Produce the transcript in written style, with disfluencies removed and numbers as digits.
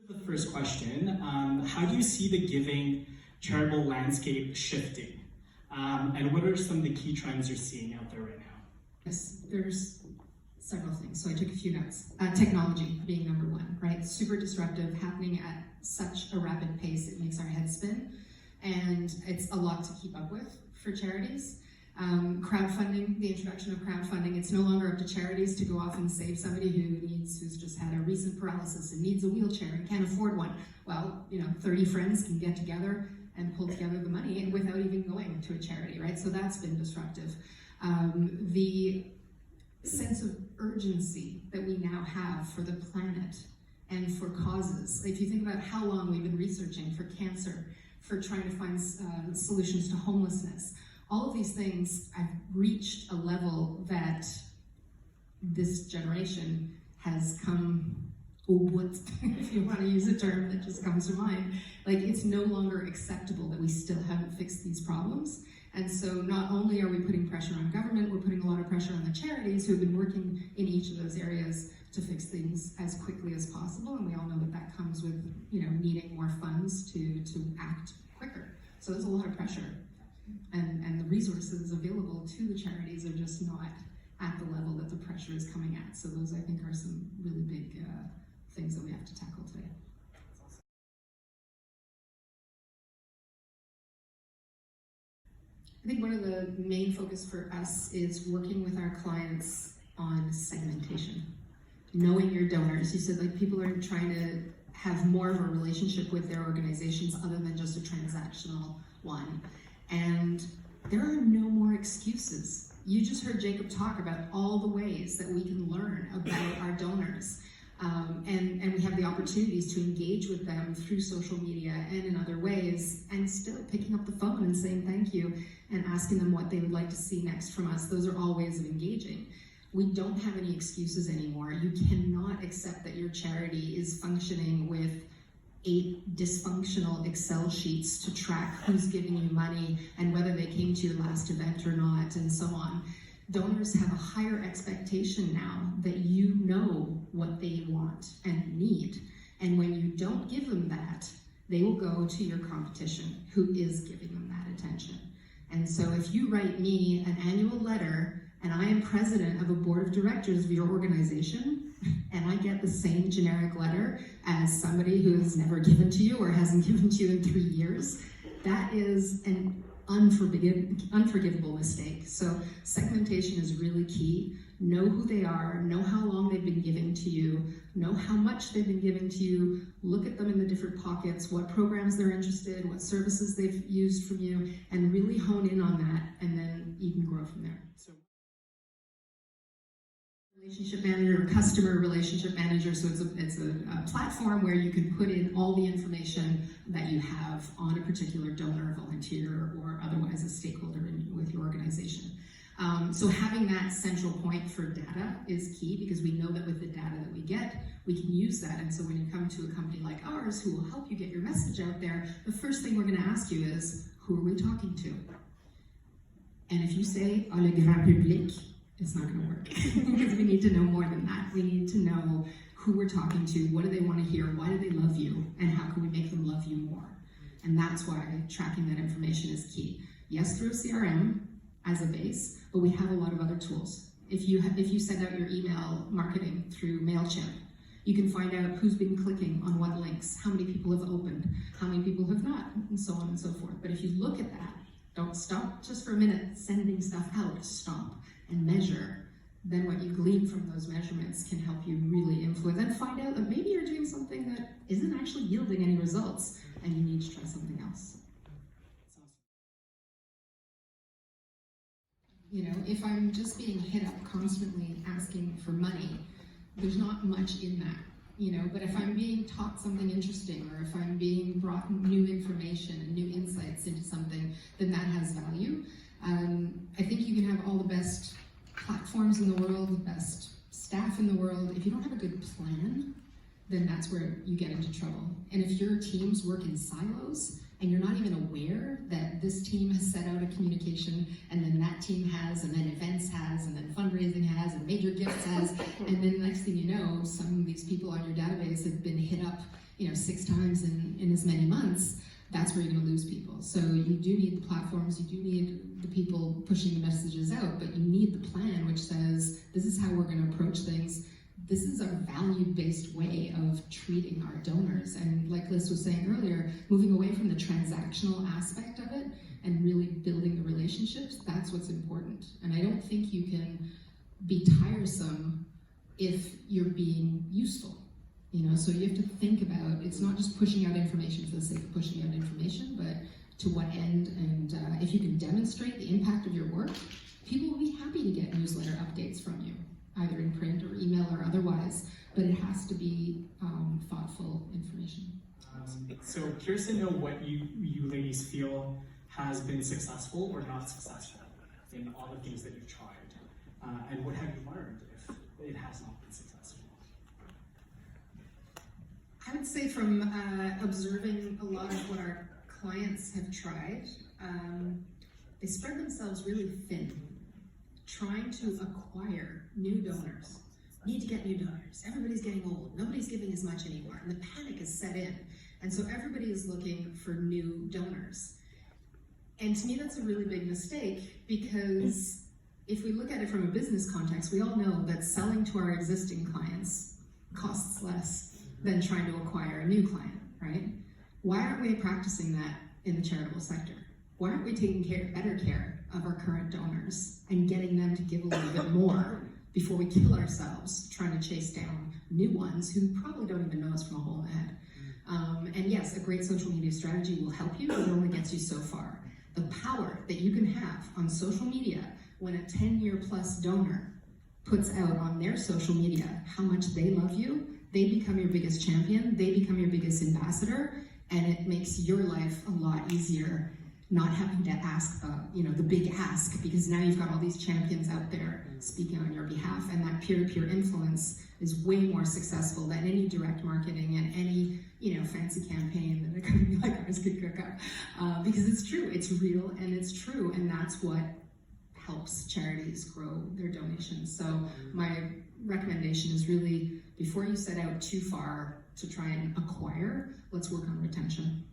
The first question, how do you see the giving charitable landscape shifting? And what are some of the key trends you're seeing out there right now? Yes, there's several things. So I took a few notes. Technology being number one, right? Super disruptive, happening at such a rapid pace, it makes our heads spin. And it's a lot to keep up with for charities. Crowdfunding, the introduction of crowdfunding, it's no longer up to charities to go off and save somebody who's just had a recent paralysis and needs a wheelchair and can't afford one. Well, 30 friends can get together and pull together the money without even going to a charity, right? So that's been disruptive. The sense of urgency that we now have for the planet and for causes. If you think about how long we've been researching for cancer, for trying to find solutions to homelessness, all of these things have reached a level that this generation has come, if you want to use a term that just comes to mind, like it's no longer acceptable that we still haven't fixed these problems. And so not only are we putting pressure on government, we're putting a lot of pressure on the charities who have been working in each of those areas to fix things as quickly as possible. And we all know that that comes with, needing more funds to act quicker. So there's a lot of pressure. And the resources available to the charities are just not at the level that the pressure is coming at. So those, I think, are some really big things that we have to tackle today. I think one of the main focus for us is working with our clients on segmentation. Knowing your donors. You said people are trying to have more of a relationship with their organizations other than just a transactional one. And there are no more excuses. You just heard Jacob talk about all the ways that we can learn about our donors. And we have the opportunities to engage with them through social media and in other ways, and still picking up the phone and saying thank you and asking them what they would like to see next from us. Those are all ways of engaging. We don't have any excuses anymore. You cannot accept that your charity is functioning with 8 dysfunctional Excel sheets to track who's giving you money and whether they came to your last event or not, and so on. Donors have a higher expectation now that you know what they want and need. And when you don't give them that, they will go to your competition who is giving them that attention. And so if you write me an annual letter and I am president of a board of directors of your organization, and I get the same generic letter as somebody who has never given to you or hasn't given to you in 3 years, that is an unforgivable mistake. So segmentation is really key. Know who they are, know how long they've been giving to you, know how much they've been giving to you, look at them in the different pockets, what programs they're interested in, what services they've used from you, and really hone in on that, and then you can grow from there. So, relationship manager or customer relationship manager, so it's a platform where you can put in all the information that you have on a particular donor, volunteer, or otherwise a stakeholder with your organization. So having that central point for data is key, because we know that with the data that we get, we can use that. And so when you come to a company like ours who will help you get your message out there, the first thing we're going to ask you is, who are we talking to? And if you say, le grand public, it's not going to work, because we need to know more than that. We need to know who we're talking to, what do they want to hear, why do they love you, and how can we make them love you more? And that's why tracking that information is key. Yes, through a CRM as a base, but we have a lot of other tools. If you send out your email marketing through MailChimp, you can find out who's been clicking on what links, how many people have opened, how many people have not, and so on and so forth. But if you look at that, don't stop just for a minute sending stuff out, stop and measure. Then what you glean from those measurements can help you really influence and find out that maybe you're doing something that isn't actually yielding any results and you need to try something else. If I'm just being hit up constantly asking for money, there's not much in that, but if I'm being taught something interesting, or if I'm being brought new information and new insights into something, then that has value. I think you can have all the best platforms in the world, the best staff in the world. If you don't have a good plan, then that's where you get into trouble. And if your teams work in silos and you're not even aware that this team has set out a communication, and then that team has, and then events has, and then fundraising has, and maybe made your gifts as, and then the next thing you know, some of these people on your database have been hit up, 6 times in as many months. That's where you're going to lose people. So you do need the platforms, you do need the people pushing the messages out, but you need the plan which says, this is how we're going to approach things. This is our value-based way of treating our donors. And like Lys was saying earlier, moving away from the transactional aspect of it and really building the relationships, that's what's important. And I don't think you can be tiresome if you're being useful. So you have to think about, it's not just pushing out information for the sake of pushing out information, but to what end, and if you can demonstrate the impact of your work, people will be happy to get newsletter updates from you, either in print or email or otherwise, but it has to be thoughtful information. So curious to know what you ladies feel has been successful or not successful in all the things that you've tried, and what have you learned if it has not been successful? I would say from observing a lot of what our clients have tried, they spread themselves really thin, trying to acquire new donors. Need to get new donors. Everybody's getting old. Nobody's giving as much anymore. And the panic is set in. And so everybody is looking for new donors. And to me, that's a really big mistake, because if we look at it from a business context, we all know that selling to our existing clients costs less than trying to acquire a new client, right? Why aren't we practicing that in the charitable sector? Why aren't we taking better care of our current donors and getting them to give a little bit more before we kill ourselves trying to chase down new ones who probably don't even know us from a hole in the head? And yes, a great social media strategy will help you, but it only gets you so far. The power that you can have on social media when a 10-year plus donor puts out on their social media how much they love you, they become your biggest champion, they become your biggest ambassador, and it makes your life a lot easier not having to ask the big ask, because now you've got all these champions out there speaking on your behalf, and that peer-to-peer influence is way more successful than any direct marketing and any fancy campaign that a company like ours could cook up, because it's true, it's real, and it's true, and that's what helps charities grow their donations. So my recommendation is really, before you set out too far to try and acquire, let's work on retention.